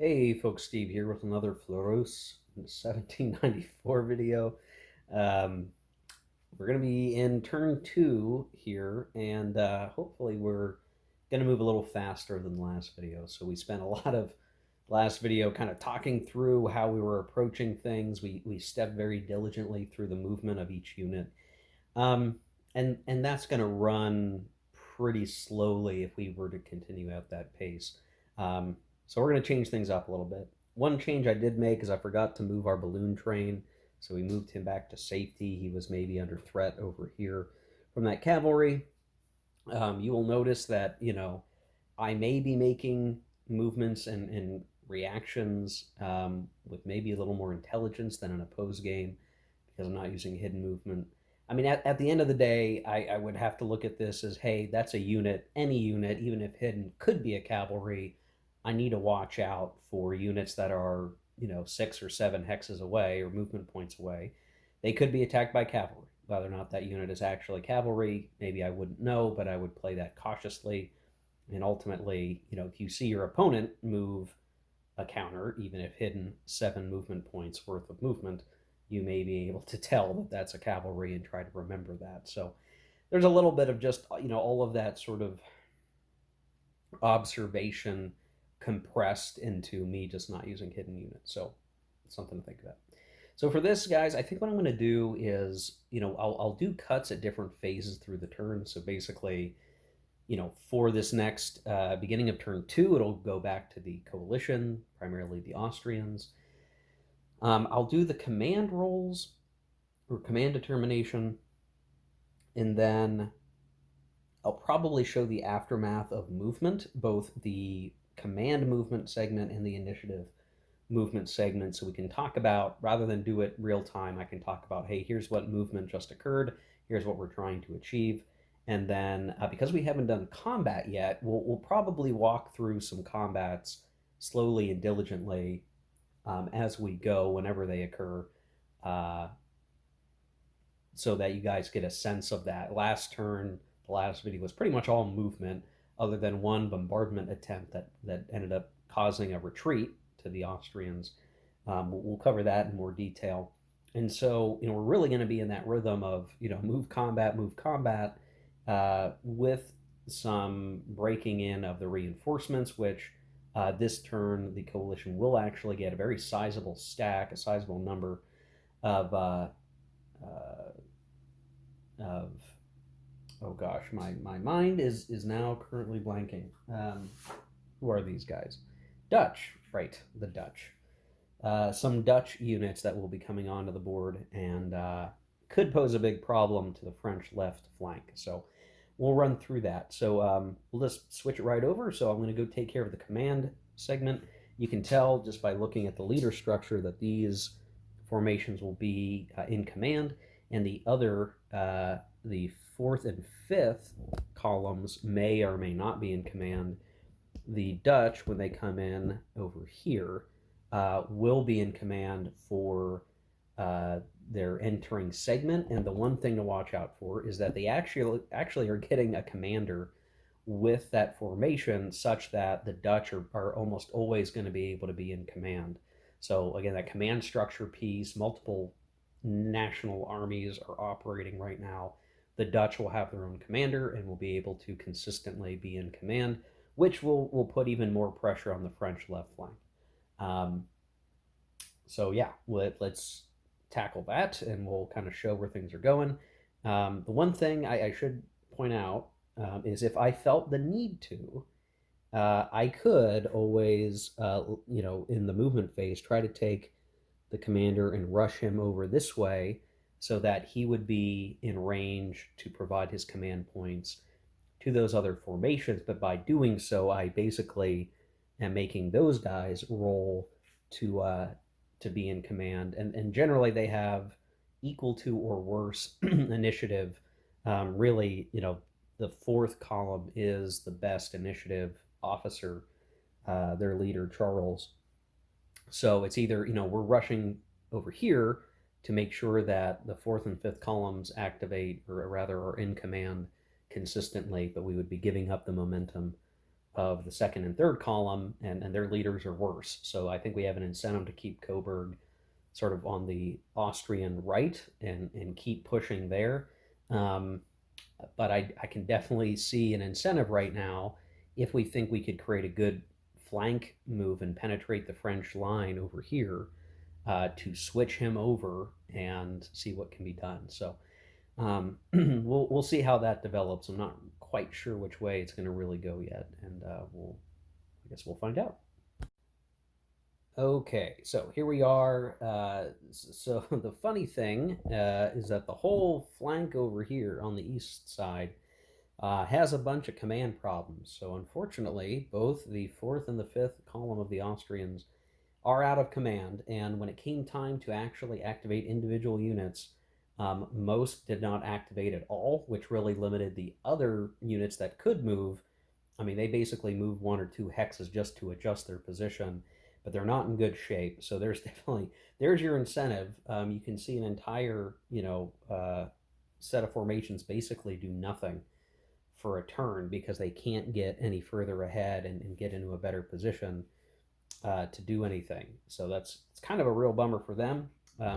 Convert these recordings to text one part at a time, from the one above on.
Hey folks, Steve here with another Fleurus 1794 video. Um, we're going to be in turn two here, and hopefully we're going to move a little faster than the last video. So we spent a lot of last video kind of talking through how we were approaching things. We stepped very diligently through the movement of each unit. Um, and that's going to run pretty slowly if we were to continue at that pace. Um, so we're going to change things up a little bit. One change I did make is I forgot to move our balloon train. So we moved him back to safety. He was maybe under threat over here from that cavalry. You will notice that, I may be making movements and reactions with maybe a little more intelligence than an opposed game because I'm not using hidden movement. I mean, at the end of the day, I would have to look at this as, hey, that's a unit. Any unit, even if hidden, could be a cavalry. I need to watch out for units that are, 6 or 7 hexes away or movement points away. They could be attacked by cavalry. Whether or not that unit is actually cavalry, maybe I wouldn't know, but I would play that cautiously. And ultimately, if you see your opponent move a counter, even if hidden 7 movement points worth of movement, you may be able to tell that that's a cavalry and try to remember that. So there's a little bit of just, all of that sort of observation compressed into me just not using hidden units. So it's something to think about. So for this, guys, I think what I'm going to do is, I'll do cuts at different phases through the turn. So basically, for this next beginning of turn 2, it'll go back to the coalition, primarily the Austrians. I'll do the command rolls or command determination, and then I'll probably show the aftermath of movement, both the command movement segment and the initiative movement segment, so we can talk about, rather than do it real time, I can talk about, hey, here's what movement just occurred, here's what we're trying to achieve. And then because we haven't done combat yet, we'll probably walk through some combats slowly and diligently as we go whenever they occur, uh, so that you guys get a sense of that. Last turn, the last video was pretty much all movement, other than one bombardment attempt that ended up causing a retreat to the Austrians. We'll cover that in more detail. And so, we're really going to be in that rhythm of, move combat, with some breaking in of the reinforcements, which this turn the coalition will actually get a very sizable stack, a sizable number of uh, of oh gosh, my mind is now currently blanking. Who are these guys? Dutch, right? The Dutch. Some Dutch units that will be coming onto the board and could pose a big problem to the French left flank. So we'll run through that. So we'll just switch it right over. So I'm going to go take care of the command segment. You can tell just by looking at the leader structure that these formations will be in command, and the fourth and fifth columns may or may not be in command. The Dutch, when they come in over here, will be in command for their entering segment. And the one thing to watch out for is that they actually are getting a commander with that formation, such that the Dutch are almost always going to be able to be in command. So again, that command structure piece, multiple national armies are operating right now. The Dutch will have their own commander and will be able to consistently be in command, which will put even more pressure on the French left flank. Um, so yeah, let's tackle that, and we'll kind of show where things are going. The one thing I should point out is if I felt the need to, I could always, in the movement phase, try to take the commander and rush him over this way so that he would be in range to provide his command points to those other formations. But by doing so, I basically am making those guys roll to be in command, and generally they have equal to or worse initiative. Really, the fourth column is the best initiative officer, their leader Charles. So it's either, we're rushing over here to make sure that the fourth and fifth columns activate, or rather are in command consistently, but we would be giving up the momentum of the second and third column, and their leaders are worse. So I think we have an incentive to keep Coburg sort of on the Austrian right and keep pushing there. Um, but I can definitely see an incentive right now if we think we could create a good flank move and penetrate the French line over here to switch him over and see what can be done. So we'll see how that develops. I'm not quite sure which way it's going to really go yet, and I guess we'll find out. Okay, so here we are. So the funny thing is that the whole flank over here on the east side has a bunch of command problems. So unfortunately, both the fourth and the fifth column of the Austrians are out of command. And when it came time to actually activate individual units, most did not activate at all, which really limited the other units that could move. I mean, they basically moved one or two hexes just to adjust their position, but they're not in good shape. So there's definitely there's your incentive. You can see an entire set of formations basically do nothing for a turn because they can't get any further ahead and get into a better position to do anything. So it's kind of a real bummer for them.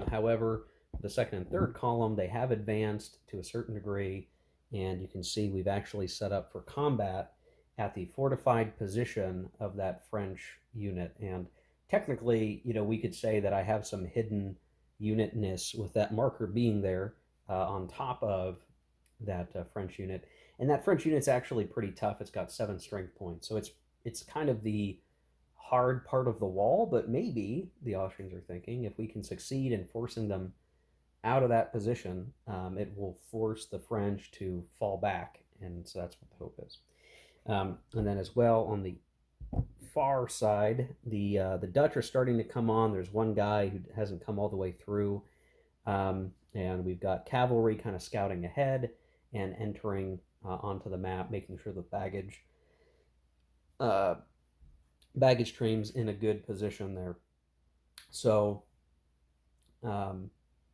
However, the second and third column, they have advanced to a certain degree, and you can see we've actually set up for combat at the fortified position of that French unit. And technically, we could say that I have some hidden unitness with that marker being there on top of that French unit. And that French unit's actually pretty tough. It's got 7 strength points. So it's kind of the hard part of the wall, but maybe the Austrians are thinking if we can succeed in forcing them out of that position, it will force the French to fall back, and so that's what the hope is. And then as well on the far side, the Dutch are starting to come on. There's one guy who hasn't come all the way through, and we've got cavalry kind of scouting ahead and entering onto the map, making sure the baggage train's in a good position there. So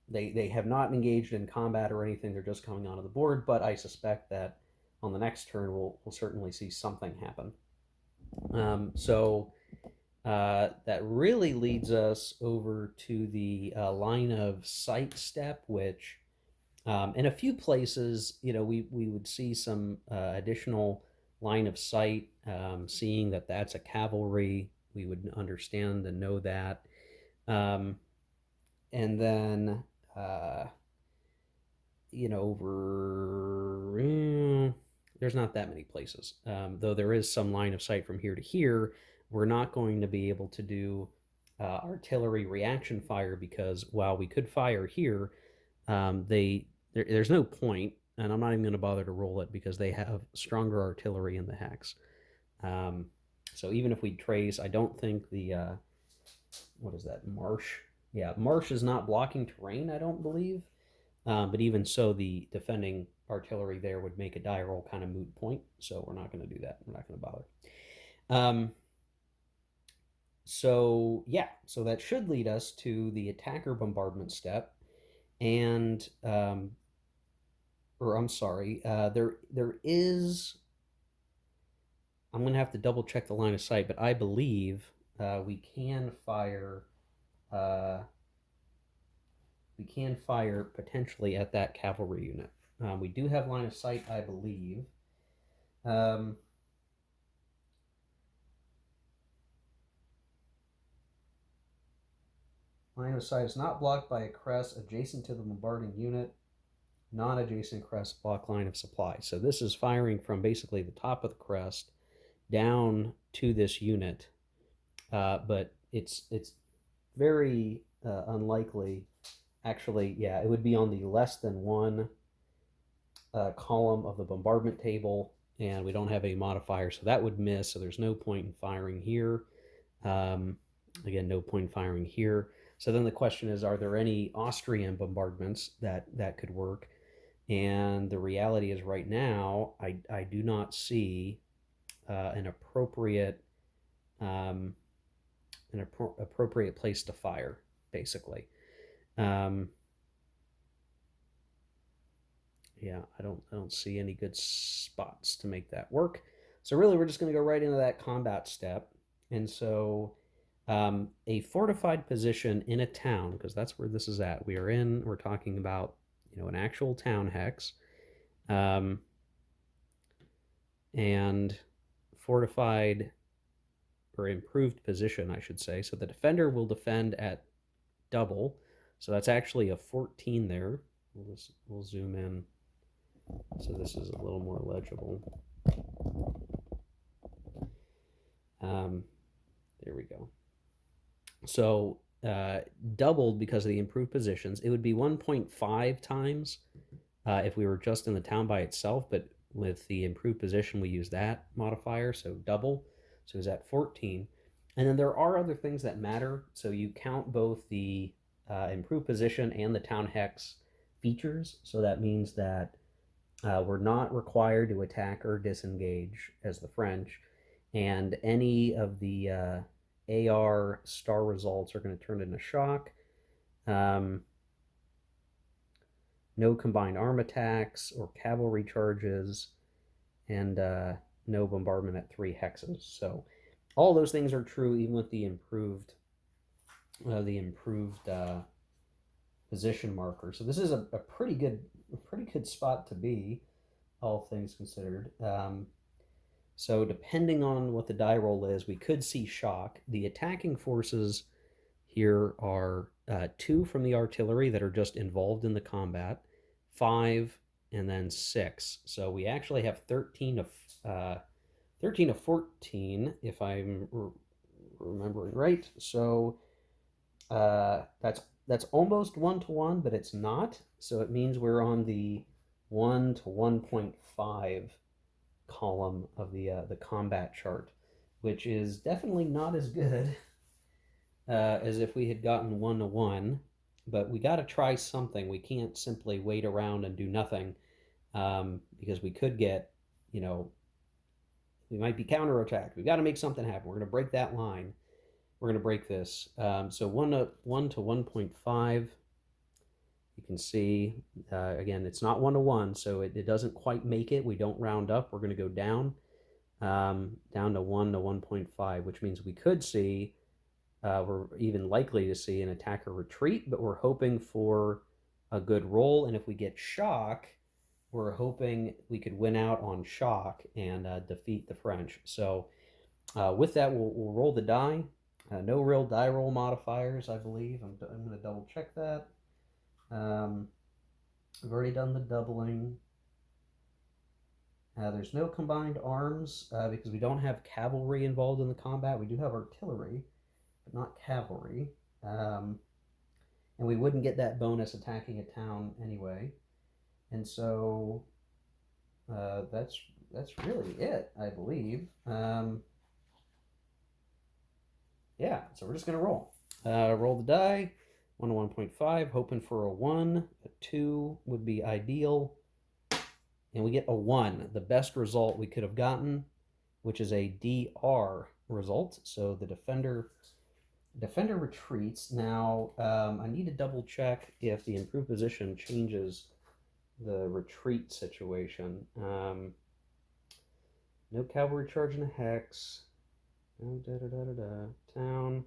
they have not engaged in combat or anything. They're just coming onto the board, but I suspect that on the next turn we'll certainly see something happen. So that really leads us over to the line of sight step, which in a few places, we would see some additional line of sight, seeing that that's a cavalry. We would understand and know that. And then, there's not that many places. Though there is some line of sight from here to here, we're not going to be able to do artillery reaction fire because while we could fire here, there's no point, and I'm not even going to bother to roll it because they have stronger artillery in the hex. So even if we trace, I don't think the what is that, marsh? Yeah, marsh is not blocking terrain, I don't believe. But even so, the defending artillery there would make a die roll kind of moot point. So we're not going to do that. We're not going to bother. So yeah, so that should lead us to the attacker bombardment step, and or I'm sorry, there is. I'm going to have to double check the line of sight, but I believe we can fire. We can fire potentially at that cavalry unit. We do have line of sight, I believe. Line of sight is not blocked by a crest adjacent to the bombarding unit. Non-adjacent crest block line of supply. So this is firing from basically the top of the crest down to this unit, but it's very unlikely. Actually, yeah, it would be on the less than one column of the bombardment table, and we don't have any modifier, so that would miss. So there's no point in firing here. Again, no point in firing here. So then the question is, are there any Austrian bombardments that could work? And the reality is, right now, I do not see an appropriate place to fire, basically. Yeah, I don't see any good spots to make that work. So really, we're just going to go right into that combat step. And so a fortified position in a town, because that's where this is at. We're talking about, an actual town hex. And fortified or improved position, I should say. So the defender will defend at double. So that's actually a 14 there. We'll zoom in so this is a little more legible. There we go. So doubled because of the improved positions. It would be 1.5 times if we were just in the town by itself, but with the improved position, we use that modifier, so double. So it's at 14. And then there are other things that matter. So you count both the improved position and the town hex features. So that means that we're not required to attack or disengage as the French. And any of the AR star results are going to turn into shock. No combined arm attacks or cavalry charges, and no bombardment at 3 hexes. So all those things are true even with the improved position marker. So this is a pretty good spot to be, all things considered. So depending on what the die roll is, we could see shock. The attacking forces here are 2 from the artillery that are just involved in the combat, 5, and then 6. So we actually have 13 of 14, if I'm remembering right. So that's almost 1-to-1, but it's not. So it means we're on the 1 to 1.5 column of the combat chart, which is definitely not as good as if we had gotten 1-to-1. But we got to try something. We can't simply wait around and do nothing, because we could get, we might be counterattacked. We got to make something happen. We're going to break that line. We're going to break this. So 1 to 1.5. You can see, again, it's not 1-to-1, so it doesn't quite make it. We don't round up. We're going to go down to 1 to 1.5, which means we could see, we're even likely to see an attacker retreat, but we're hoping for a good roll. And if we get shock, we're hoping we could win out on shock and defeat the French. So with that, we'll roll the die. No real die roll modifiers, I believe. I'm going to double check that. We've already done the doubling. There's no combined arms because we don't have cavalry involved in the combat. We do have artillery, but not cavalry. And we wouldn't get that bonus attacking a town anyway. And so that's really it, I believe. Yeah, so we're just going to roll. Roll the die. 1 to 1.5, hoping for a 1. A 2 would be ideal. And we get a 1, the best result we could have gotten, which is a DR result. So the defender retreats. Now, I need to double check if the improved position changes the retreat situation. No cavalry charge in a hex. Town.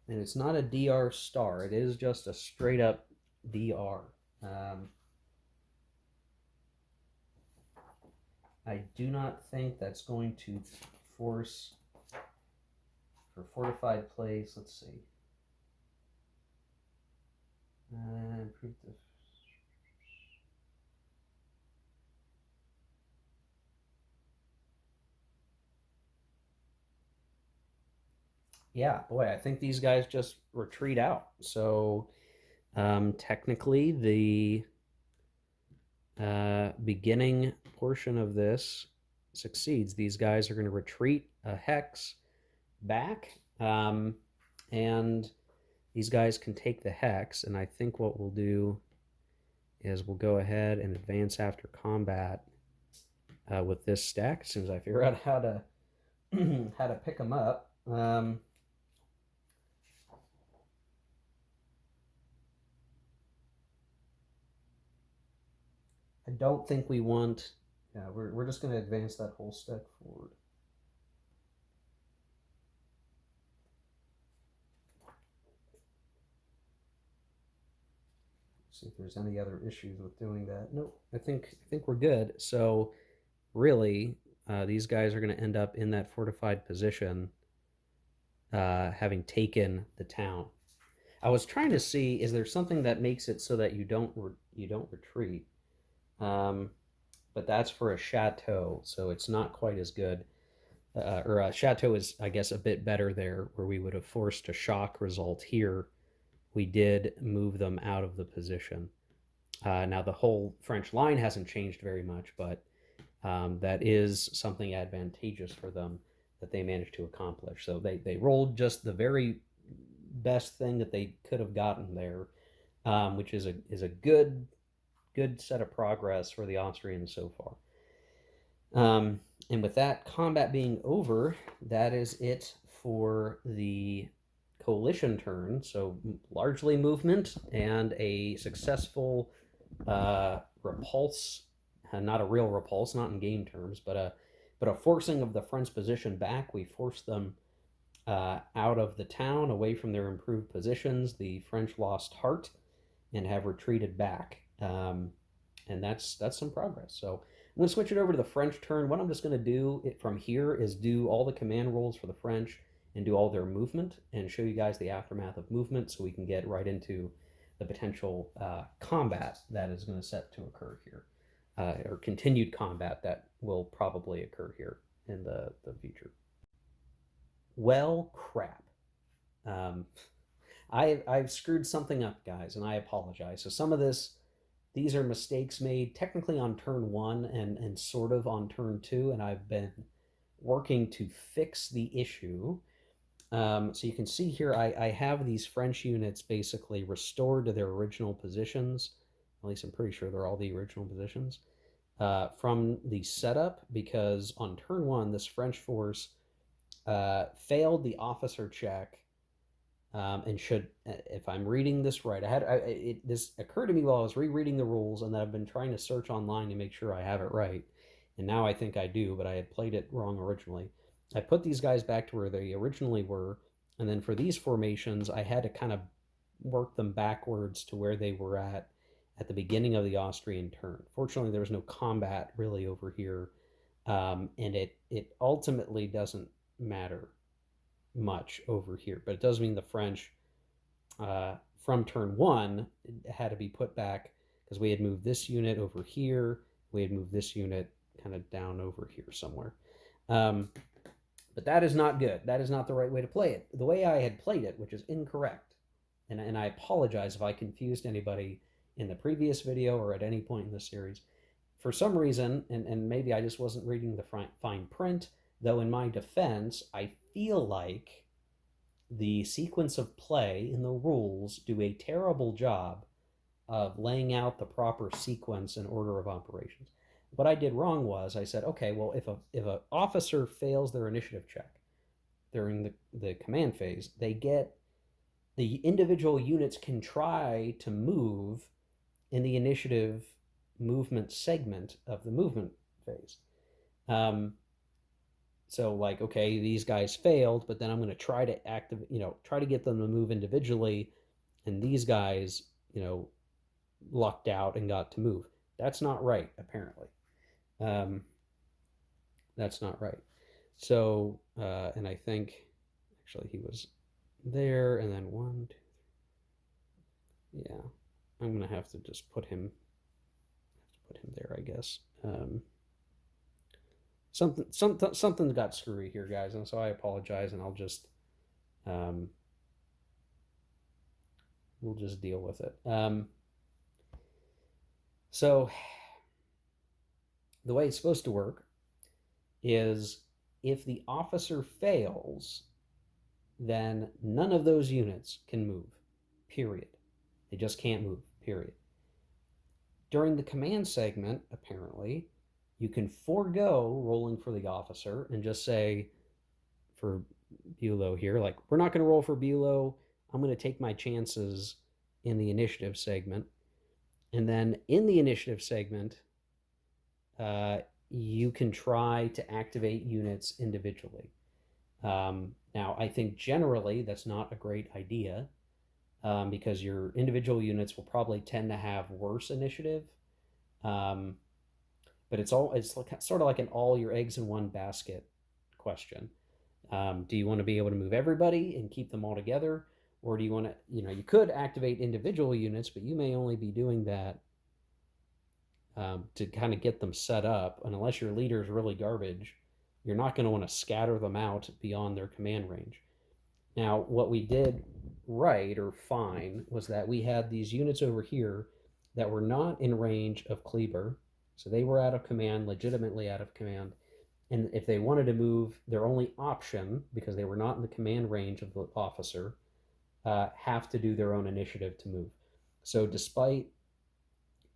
And it's not a DR star. It is just a straight up DR. I do not think that's going to force for fortified place. Let's see. Improve the. Yeah, boy, I think these guys just retreat out. So technically, the beginning portion of this succeeds. These guys are going to retreat a hex back, and these guys can take the hex. And I think what we'll do is we'll go ahead and advance after combat with this stack as soon as I figure out how to how to pick them up. I don't think we want Yeah, we're just going to advance that whole stack forward. See if there's any other issues with doing that. Nope, I think we're good. So really, these guys are going to end up in that fortified position, having taken the town. I was trying to see, is there something that makes it so that you don't retreat? Um, but that's for a chateau, so it's not quite as good. Or a chateau is, I guess, a bit better there, where we would have forced a shock result. Here, we did move them out of the position. Now, the whole French line hasn't changed very much, but that is something advantageous for them that they managed to accomplish. So they rolled just the very best thing that they could have gotten there, which is a good set of progress for the Austrians so far. And with that combat being over, that is it for the coalition turn. So largely movement and a successful repulse, not a real repulse, not in game terms, but a forcing of the French position back. We forced them out of the town, away from their improved positions. The French lost heart and have retreated back, and that's some progress. So I'm going to switch it over to the French turn. What I'm just going to do from here is do all the command rolls for the French and do all their movement and show you guys the aftermath of movement, so we can get right into the potential combat that is going to set to occur here, or continued combat that will probably occur here in the future. Well, crap. Um, I've screwed something up, guys, and I apologize. So some of these are mistakes made technically on turn one and sort of on turn two, and I've been working to fix the issue. So you can see here, I have these French units basically restored to their original positions. At least I'm pretty sure they're all the original positions from the setup, because on turn one, this French force failed the officer check, and should, if I'm reading this right, this occurred to me while I was rereading the rules, and that I've been trying to search online to make sure I have it right, and now I think I do, but I had played it wrong originally. I put these guys back to where they originally were, and then for these formations, I had to kind of work them backwards to where they were at the beginning of the Austrian turn. Fortunately, there was no combat really over here, and it ultimately doesn't matter much over here, but it does mean the French, from turn one, had to be put back because we had moved this unit over here, we had moved this unit kind of down over here somewhere. But that is not good. That is not the right way to play it. The way I had played it, which is incorrect, and I apologize if I confused anybody in the previous video or at any point in the series. For some reason, and maybe I just wasn't reading the fine print, though in my defense, I feel like the sequence of play in the rules do a terrible job of laying out the proper sequence and order of operations. What I did wrong was I said, okay, well, if an officer fails their initiative check during the command phase, the individual units can try to move in the initiative movement segment of the movement phase. So like, okay, these guys failed, but then I'm going to try to try to get them to move individually, and these guys, lucked out and got to move. That's not right, apparently. That's not right. So, and I think actually he was there, and then 1, 2, 3. Yeah, I'm gonna have to just put him there, I guess. Something got screwy here, guys, and so I apologize, and I'll just we'll just deal with it. So the way it's supposed to work is if the officer fails, then none of those units can move, period. They just can't move, period. During the command segment, apparently, you can forego rolling for the officer and just say, for Bulow here, like, we're not going to roll for Bulow. I'm going to take my chances in the initiative segment. And then in the initiative segment, you can try to activate units individually. Now, I think generally that's not a great idea, because your individual units will probably tend to have worse initiative. Um, but it's like, sort of like an all your eggs in one basket question. Do you want to be able to move everybody and keep them all together, or do you want to, you could activate individual units, but you may only be doing that to kind of get them set up. And unless your leader is really garbage, you're not going to want to scatter them out beyond their command range. Now, what we did right or fine was that we had these units over here that were not in range of Kleber. So they were out of command, legitimately out of command. And if they wanted to move, their only option, because they were not in the command range of the officer, have to do their own initiative to move. So despite,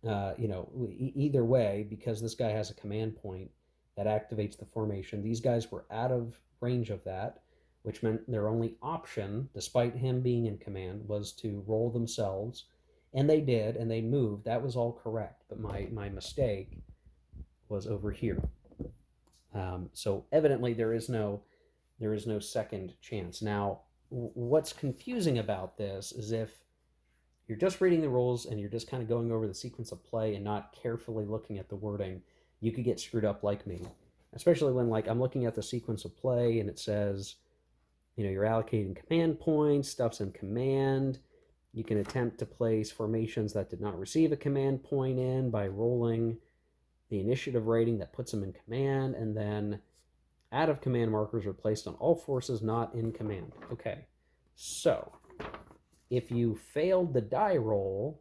either way, because this guy has a command point that activates the formation, these guys were out of range of that, which meant their only option, despite him being in command, was to roll themselves. And they did, and they moved. That was all correct. But my mistake was over here. So evidently there is no second chance. Now, what's confusing about this is if you're just reading the rules and you're just kind of going over the sequence of play and not carefully looking at the wording, you could get screwed up like me. Especially when, like, I'm looking at the sequence of play and it says, you're allocating command points, stuff's in command. You can attempt to place formations that did not receive a command point in by rolling the initiative rating that puts them in command, and then out of command markers are placed on all forces not in command. Okay, so if you failed the die roll,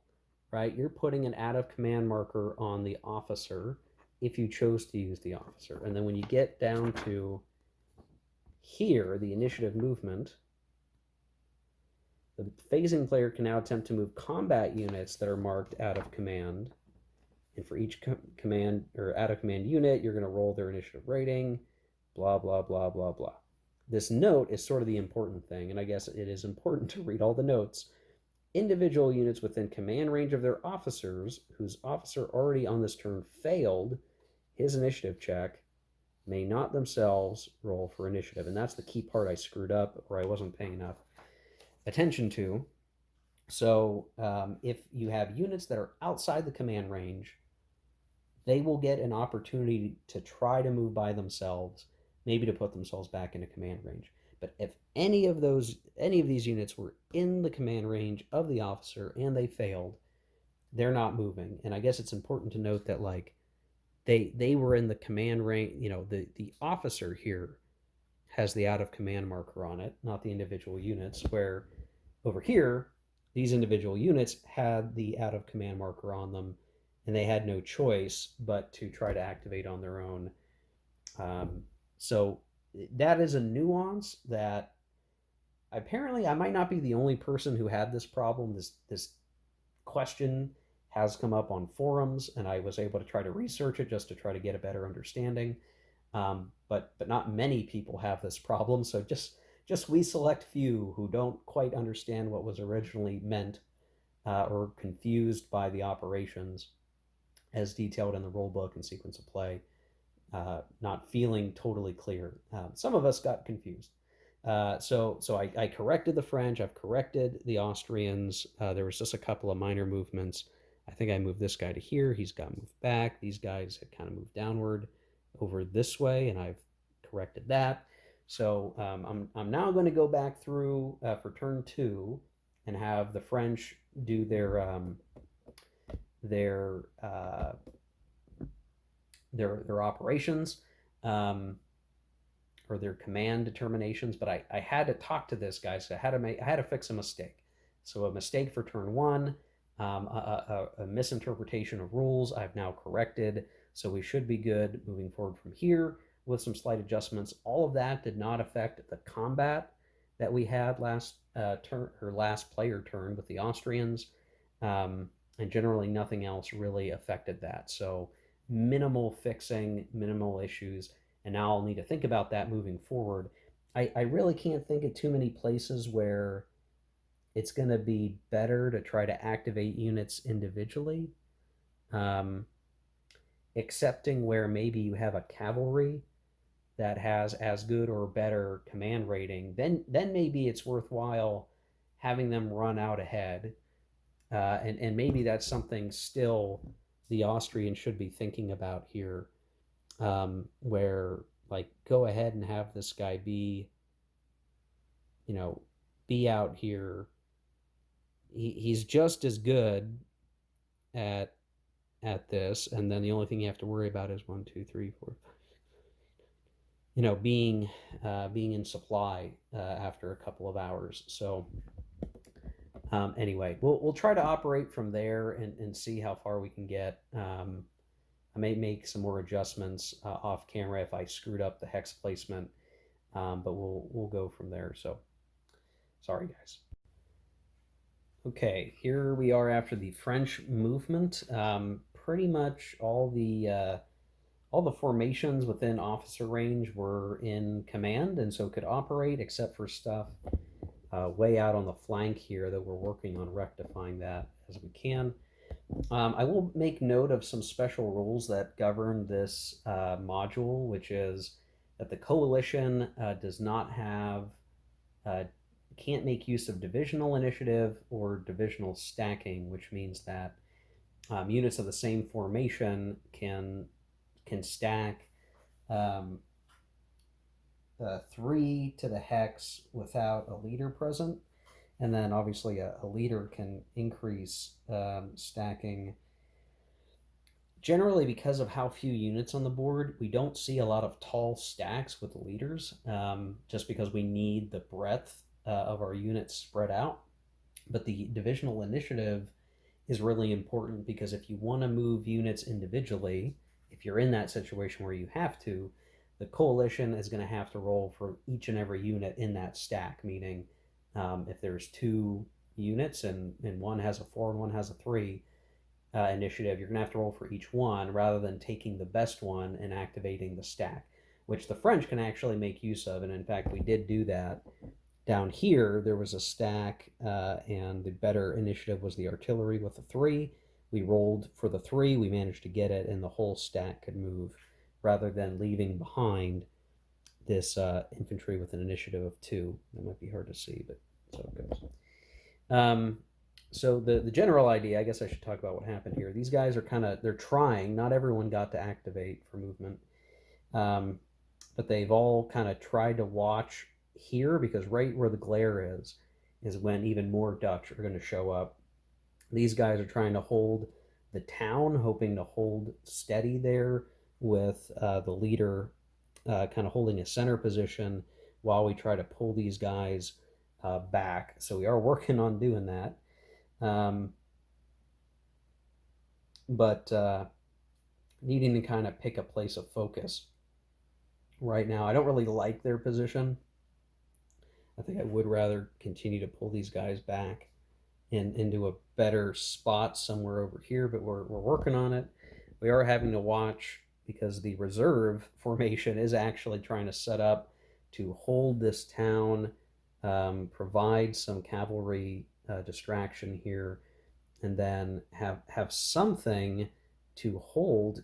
right, you're putting an out of command marker on the officer if you chose to use the officer. And then when you get down to here, the initiative movement, the phasing player can now attempt to move combat units that are marked out of command. And for each command or out of command unit, you're going to roll their initiative rating, blah, blah, blah, blah, blah. This note is sort of the important thing, and I guess it is important to read all the notes. Individual units within command range of their officers, whose officer already on this turn failed his initiative check, may not themselves roll for initiative. And that's the key part I screwed up, or I wasn't paying enough attention to. So if you have units that are outside the command range, they will get an opportunity to try to move by themselves, maybe to put themselves back into command range. But if any of these units were in the command range of the officer and they failed, they're not moving. And I guess it's important to note that, like, they were in the command range. The officer here has the out of command marker on it, not the individual units, where over here these individual units had the out of command marker on them, and they had no choice but to try to activate on their own. So that is a nuance that apparently I might not be the only person who had this problem. This question has come up on forums, and I was able to try to research it just to try to get a better understanding. But not many people have this problem. So just we select few who don't quite understand what was originally meant, or confused by the operations as detailed in the rule book and sequence of play, not feeling totally clear. Some of us got confused. So I corrected the French. I've corrected the Austrians. There was just a couple of minor movements. I think I moved this guy to here. He's got moved back. These guys had kind of moved downward over this way, and I've corrected that. So I'm now going to go back through for turn 2 and have the French do their operations, or their command determinations. But I had to talk to this guy, so I had to fix a mistake. So a mistake for turn 1, a misinterpretation of rules I've now corrected. So we should be good moving forward from here with some slight adjustments. All of that did not affect the combat that we had last player turn with the Austrians, and generally nothing else really affected that. So minimal fixing, minimal issues, and now I'll need to think about that moving forward. I really can't think of too many places where it's going to be better to try to activate units individually. accepting where maybe you have a cavalry that has as good or better command rating, then maybe it's worthwhile having them run out ahead. And maybe that's something still the Austrians should be thinking about here, where like go ahead and have this guy be, you know, be out here. He's just as good at this, and then the only thing you have to worry about is one, two, three, four, being in supply after a couple of hours. So anyway, we'll try to operate from there and see how far we can get. I may make some more adjustments off camera if I screwed up the hex placement, but we'll go from there. So sorry, guys. Okay, here we are after the French movement. Pretty much all the formations within officer range were in command and so could operate, except for stuff way out on the flank here that we're working on rectifying that as we can. I will make note of some special rules that govern this module, which is that the coalition does not have, can't make use of divisional initiative or divisional stacking, which means that units of the same formation can stack 3 to the hex without a leader present. And then obviously a leader can increase stacking. Generally, because of how few units on the board, we don't see a lot of tall stacks with leaders, just because we need the breadth of our units spread out. But the divisional initiative is really important because if you want to move units individually, if you're in that situation where you have to, the coalition is going to have to roll for each and every unit in that stack, meaning if there's 2 units and one has a 4 and one has a 3 initiative, you're going to have to roll for each one rather than taking the best one and activating the stack, which the French can actually make use of. And in fact, we did do that. Down here, there was a stack, and the better initiative was the artillery with the 3. We rolled for the 3, we managed to get it, and the whole stack could move rather than leaving behind this infantry with an initiative of 2. That might be hard to see, but so it goes. So the general idea, I guess I should talk about what happened here. These guys are they're trying. Not everyone got to activate for movement, but they've all kind of tried to watch here, because right where the glare is when even more Dutch are going to show up. These guys are trying to hold the town, hoping to hold steady there with the leader kind of holding a center position while we try to pull these guys back. So we are working on doing that. But needing to kind of pick a place of focus right now. I don't really like their position. I think I would rather continue to pull these guys back into a better spot somewhere over here, but we're working on it. We are having to watch because the reserve formation is actually trying to set up to hold this town, provide some cavalry distraction here, and then have something to hold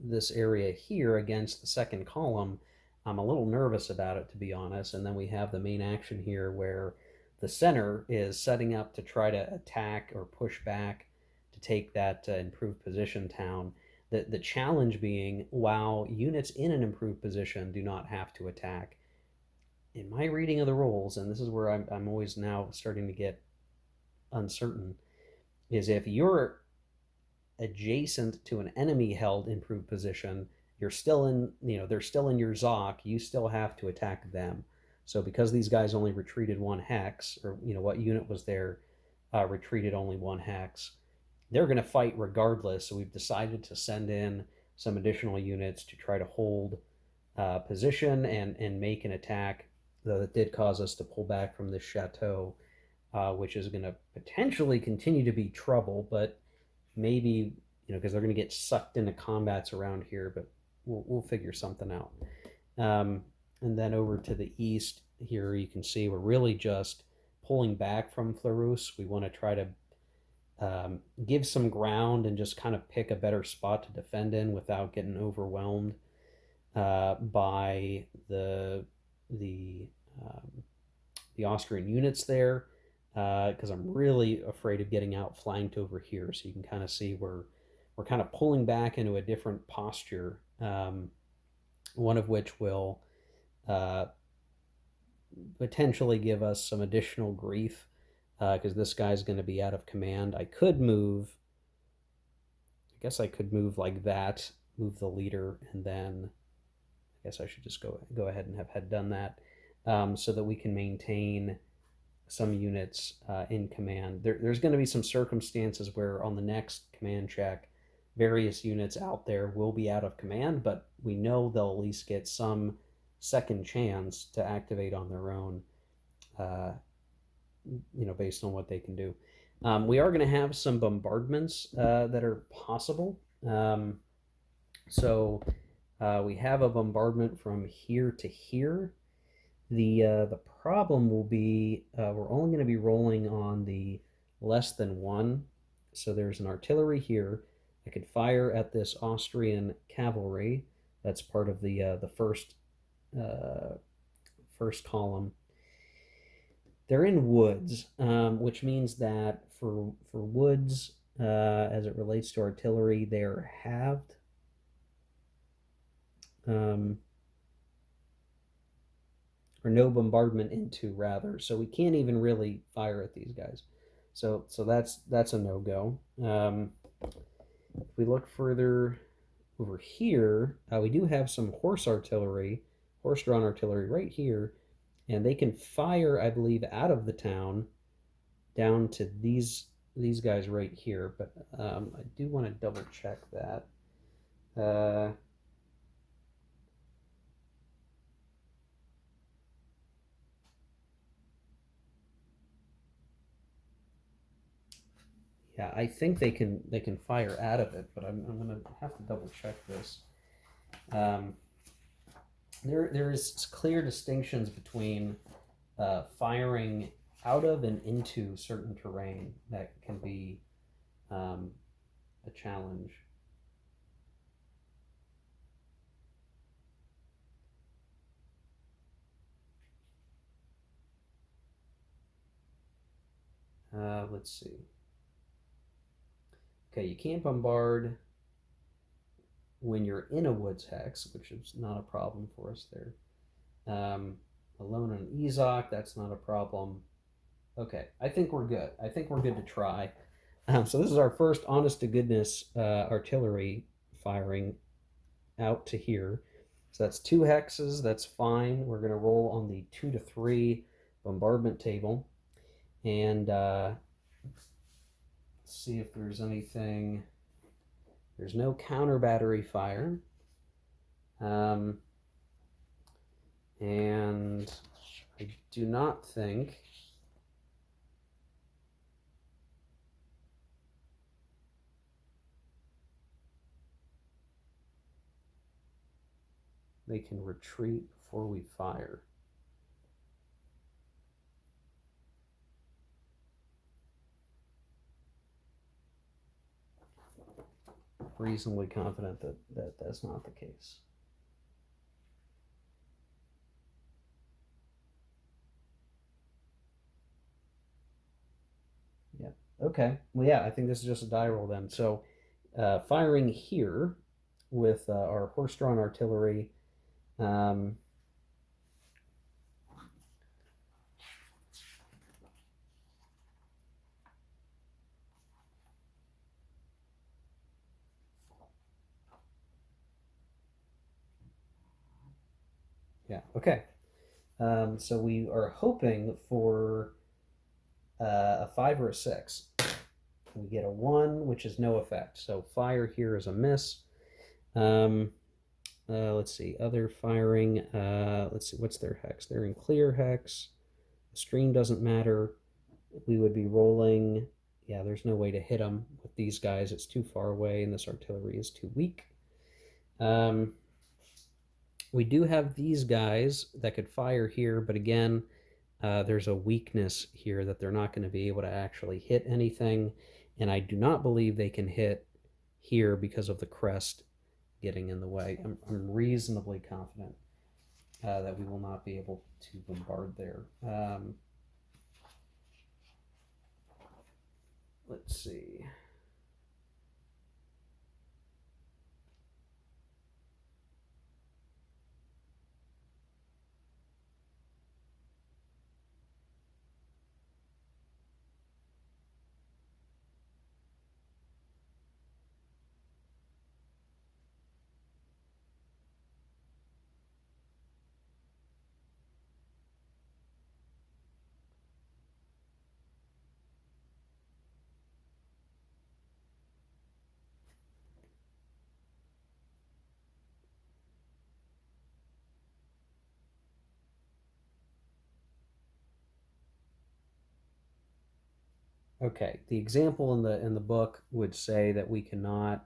this area here against the second column. I'm a little nervous about it, to be honest. And then we have the main action here where the center is setting up to try to attack or push back to take that improved position town. The challenge being, while units in an improved position do not have to attack, in my reading of the rules, and this is where I'm always now starting to get uncertain, is if you're adjacent to an enemy held improved position, you're still in, they're still in your Zoc, you still have to attack them. So because these guys only retreated 1 hex, or what unit was there retreated only 1 hex, they're going to fight regardless. So we've decided to send in some additional units to try to hold position and make an attack, though that did cause us to pull back from this chateau, which is going to potentially continue to be trouble, but maybe, because they're going to get sucked into combats around here, but we'll figure something out. And then over to the east here, you can see we're really just pulling back from Fleurus. We want to try to give some ground and just kind of pick a better spot to defend in without getting overwhelmed by the um, the Austrian units there, because I'm really afraid of getting outflanked over here. So you can kind of see we're kind of pulling back into a different posture, one of which will uh, potentially give us some additional grief because this guy's going to be out of command. I could move. I guess I could move like that, move the leader, and then I guess I should just go ahead and have had done that, so that we can maintain some units in command. There's going to be some circumstances where on the next command check, various units out there will be out of command, but we know they'll at least get some second chance to activate on their own, uh, based on what they can do. We are going to have some bombardments that are possible. So we have a bombardment from here to here. The problem will be we're only going to be rolling on the less than one. So there's an artillery here that could fire at this Austrian cavalry. That's part of the first column. They're in woods, which means that for woods, as it relates to artillery, they're halved. Or no bombardment into, rather. So we can't even really fire at these guys. So that's a no-go. If we look further over here, we do have some horse-drawn artillery right here, and they can fire, I believe, out of the town down to these guys right here. But I do want to double check that. Yeah, I think they can fire out of it, but I'm gonna have to double check this. Um, there is clear distinctions between firing out of and into certain terrain that can be a challenge. Let's see. Okay, you can't bombard when you're in a woods hex, which is not a problem for us there. Alone on Ezok, that's not a problem. Okay, I think we're good. I think we're good to try. So this is our first honest to goodness artillery firing out to here. So that's 2 hexes, that's fine. We're going to roll on the 2 to 3 bombardment table and see if there's anything. There's no counter battery fire. And I do not think they can retreat before we fire. Reasonably confident that that's not the case. Yeah. Okay. Well, yeah, I think this is just a die roll then. So firing here with our horse-drawn artillery. Yeah, okay. So we are hoping for a 5 or a 6. We get a 1, which is no effect. So fire here is a miss. Let's see, other firing. Let's see, what's their hex? They're in clear hex. The stream doesn't matter. We would be rolling. Yeah, there's no way to hit them with these guys. It's too far away, and this artillery is too weak. We do have these guys that could fire here, but again, there's a weakness here that they're not going to be able to actually hit anything. and I do not believe they can hit here because of the crest getting in the way. I'm reasonably confident that we will not be able to bombard there. Let's see. Okay, the example in the book would say that we cannot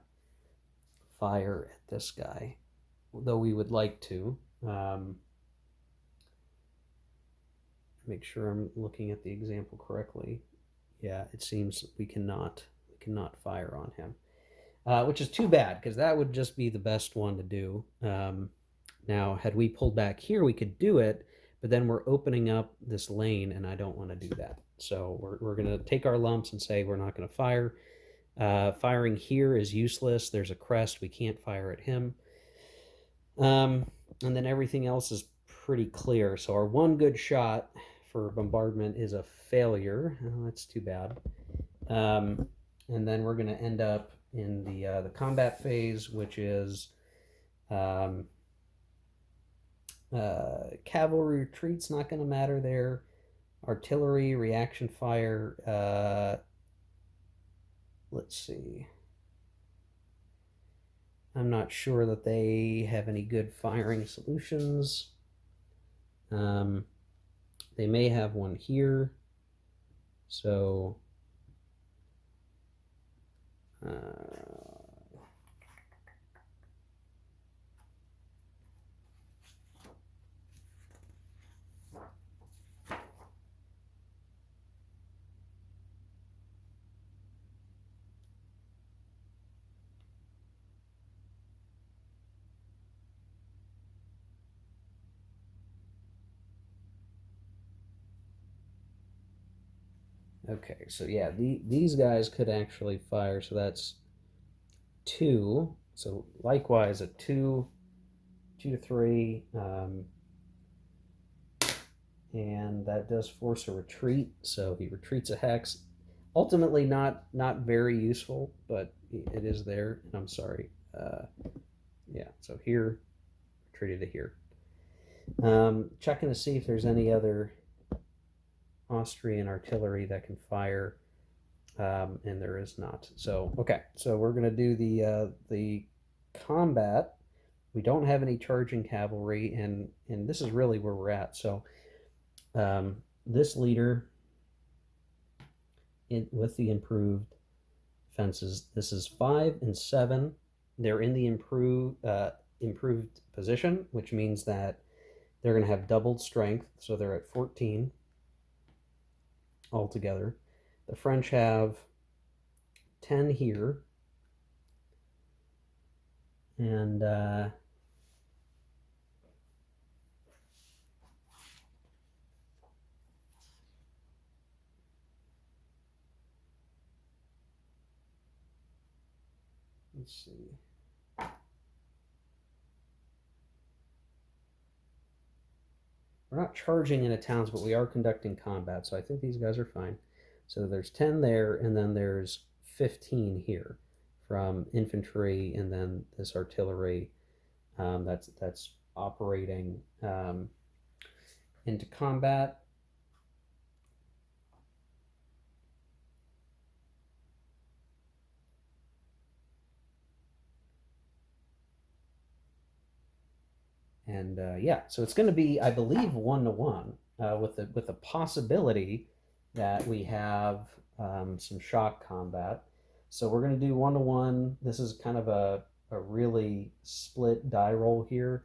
fire at this guy, though we would like to. Make sure I'm looking at the example correctly. Yeah, it seems we cannot fire on him, which is too bad because that would just be the best one to do. Now, had we pulled back here, we could do it, but then we're opening up this lane, and I don't want to do that. So we're going to take our lumps and say we're not going to fire. Firing here is useless. There's a crest. We can't fire at him. And then everything else is pretty clear. So our one good shot for bombardment is a failure. Oh, that's too bad. And then we're going to end up in the combat phase, which is cavalry retreat's not going to matter there. Artillery, reaction fire. Let's see. I'm not sure that they have any good firing solutions. They may have one here. So okay, so yeah, these guys could actually fire, so that's 2. So likewise, a 2 to 3, and that does force a retreat. So he retreats a hex. Ultimately, not very useful, but it is there. And I'm sorry. Yeah, so here, retreated to here. Checking to see if there's any other Austrian artillery that can fire, and there is not. So okay, so we're gonna do the combat. We don't have any charging cavalry, and this is really where we're at. So this leader with the improved fences, this is 5 and 7. They're in the improved position, which means that they're going to have doubled strength, so they're at 14 altogether. The French have 10 here, and let's see. We're not charging into towns, but we are conducting combat, so I think these guys are fine. So there's 10 there, and then there's 15 here from infantry, and then this artillery that's operating into combat. And yeah, so it's going to be, I believe, 1-to-1 with the possibility that we have some shock combat. So we're going to do 1-to-1. This is kind of a really split die roll here,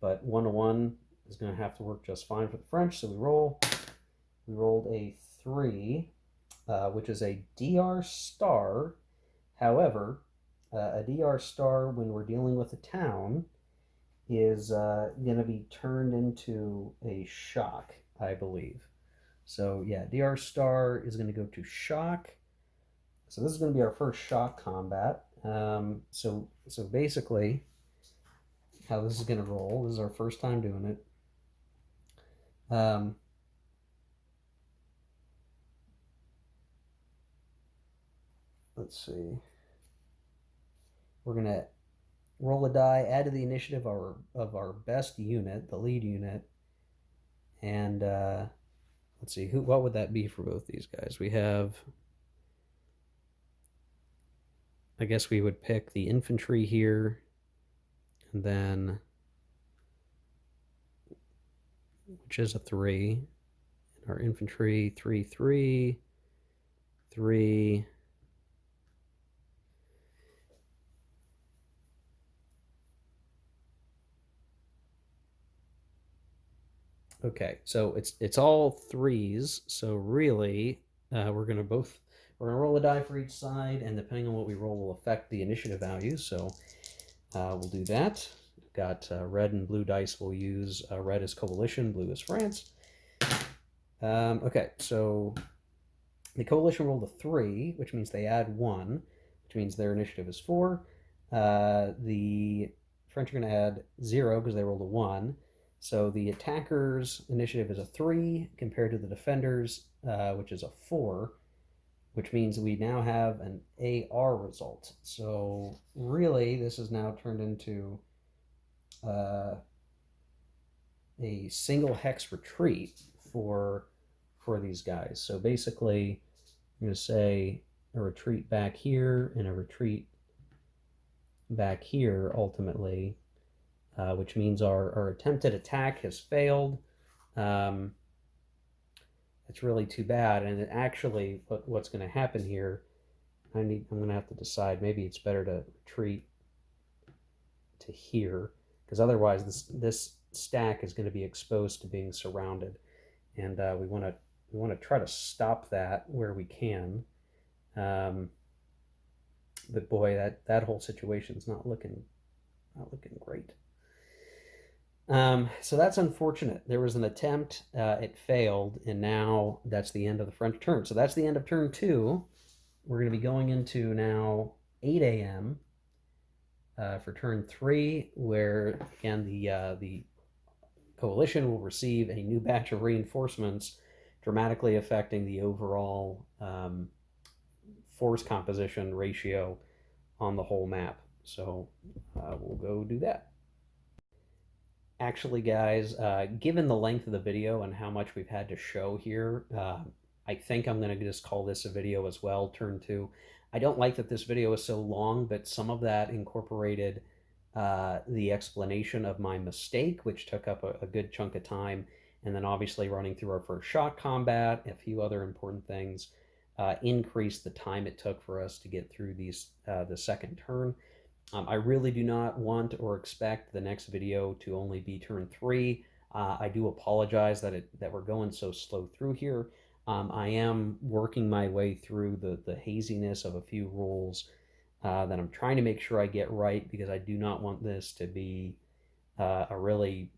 but 1-to-1 is going to have to work just fine for the French. So we roll. We rolled a 3. which is a DR star. However, a DR star, when we're dealing with a town, is going to be turned into a shock, I believe. So yeah, DR star is going to go to shock. So this is going to be our first shock combat. So basically, how this is going to roll. This is our first time doing it. Let's see. We're going to roll a die, add to the initiative of our best unit, the lead unit, and let's see, what would that be for both these guys? We have, I guess we would pick the infantry here, and then, which is a 3. And our infantry, 3, 3, 3. Okay, so it's all 3s. So really, we're gonna roll a die for each side, and depending on what we roll will affect the initiative value. So we'll do that. We've got red and blue dice. We'll use red is coalition, blue is France. Okay, so the coalition rolled a 3, which means they add 1, which means their initiative is 4. The French are going to add 0 because they rolled a 1. So the attackers' initiative is a 3 compared to the defenders, which is a 4, which means we now have an AR result. So really, this is now turned into a single hex retreat for these guys. So basically, I'm going to say a retreat back here and a retreat back here ultimately, which means our attempted attack has failed. It's really too bad. And actually, what's going to happen here, I'm going to have to decide. Maybe it's better to retreat to here, because otherwise this stack is going to be exposed to being surrounded, and we want to try to stop that where we can. But boy, that whole situation is not looking great. So that's unfortunate. There was an attempt, it failed, and now that's the end of the French turn. So that's the end of turn 2. We're going to be going into now 8 a.m. For turn 3, where again the coalition will receive a new batch of reinforcements, dramatically affecting the overall force composition ratio on the whole map. So we'll go do that. Actually, guys, given the length of the video and how much we've had to show here, I think I'm going to just call this a video as well, turn 2. I don't like that this video is so long, but some of that incorporated the explanation of my mistake, which took up a good chunk of time, and then obviously running through our first shock combat, a few other important things, increased the time it took for us to get through the second turn. I really do not want or expect the next video to only be turn 3. I do apologize that we're going so slow through here. I am working my way through the haziness of a few rules that I'm trying to make sure I get right, because I do not want this to be a really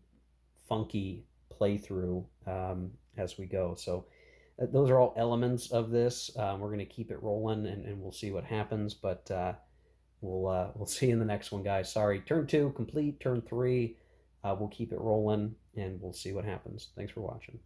funky playthrough as we go. So those are all elements of this. We're going to keep it rolling, and we'll see what happens. But we'll see you in the next one, guys. Sorry, turn 2 complete. Turn 3, we'll keep it rolling, and we'll see what happens. Thanks for watching.